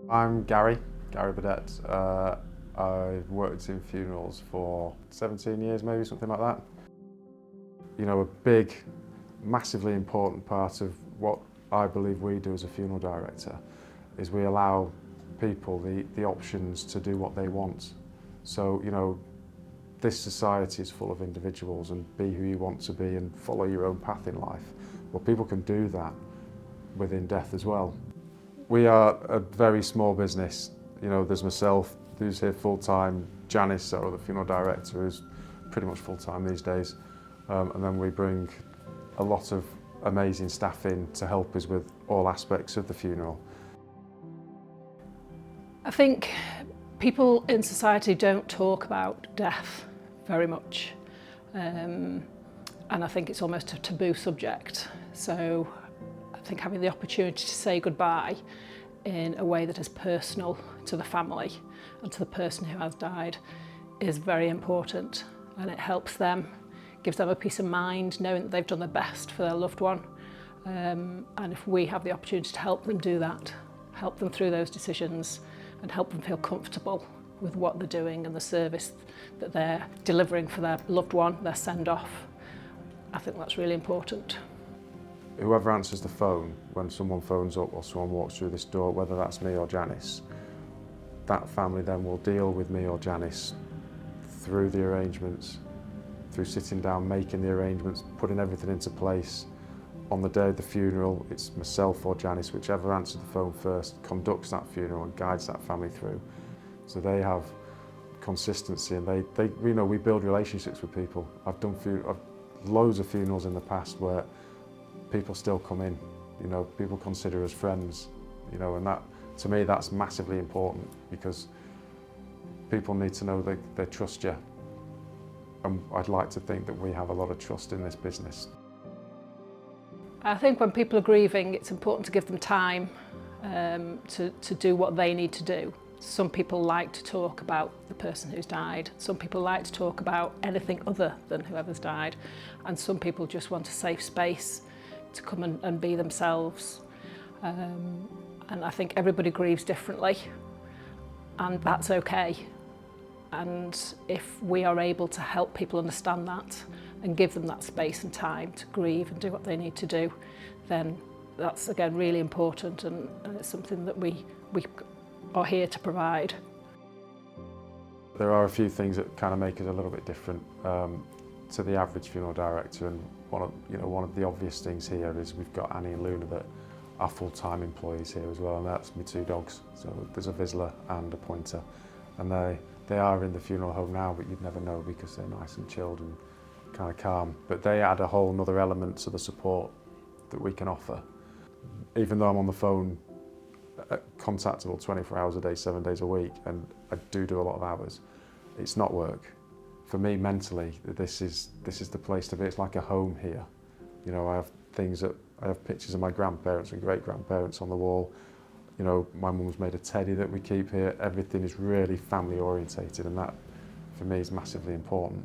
I'm Gary Burdett. I've worked in funerals for 17 years, maybe, something like that. You know, a big, massively important part of what I believe we do as a funeral director is we allow people the options to do what they want. So, you know, this society is full of individuals, and be who you want to be and follow your own path in life. Well, people can do that within death as well. We are a very small business. You know, there's myself, who's here full-time, Janice, our other funeral director, who's pretty much full-time these days. And then we bring a lot of amazing staff in to help us with all aspects of the funeral. I think people in society don't talk about death very much. And I think it's almost a taboo subject. So I think having the opportunity to say goodbye in a way that is personal to the family and to the person who has died is very important, and it helps them, gives them a peace of mind knowing that they've done their best for their loved one. And if we have the opportunity to help them do that, help them through those decisions and help them feel comfortable with what they're doing and the service that they're delivering for their loved one, their send-off, I think that's really important. Whoever answers the phone when someone phones up or someone walks through this door, whether that's me or Janice, that family then will deal with me or Janice through the arrangements, through sitting down, making the arrangements, putting everything into place. On the day of the funeral, it's myself or Janice, whichever answers the phone first, conducts that funeral and guides that family through. So they have consistency, and they you know, we build relationships with people. I've done loads of funerals in the past where people still come in, you know, people consider us friends, you know, and that, to me, that's massively important, because people need to know they trust you. And I'd like to think that we have a lot of trust in this business. I think when people are grieving, it's important to give them time to do what they need to do. Some people like to talk about the person who's died. Some people like to talk about anything other than whoever's died. And some people just want a safe space to come and be themselves. And I think everybody grieves differently, and that's okay. And if we are able to help people understand that and give them that space and time to grieve and do what they need to do, then that's, again, really important, and it's something that we are here to provide. There are a few things that kind of make us a little bit different to the average funeral director, and one of the obvious things here is we've got Annie and Luna that are full-time employees here as well, and that's my two dogs. So there's a Vizsla and a Pointer, and they are in the funeral home now, but you'd never know because they're nice and chilled and kind of calm. But they add a whole other element to the support that we can offer. Even though I'm on the phone, contactable 24 hours a day, 7 days a week, and I do a lot of hours, it's not work. For me, mentally, this is the place to be. It's like a home here. You know, I have pictures of my grandparents and great-grandparents on the wall. You know, my mum's made a teddy that we keep here. Everything is really family orientated, and that, for me, is massively important.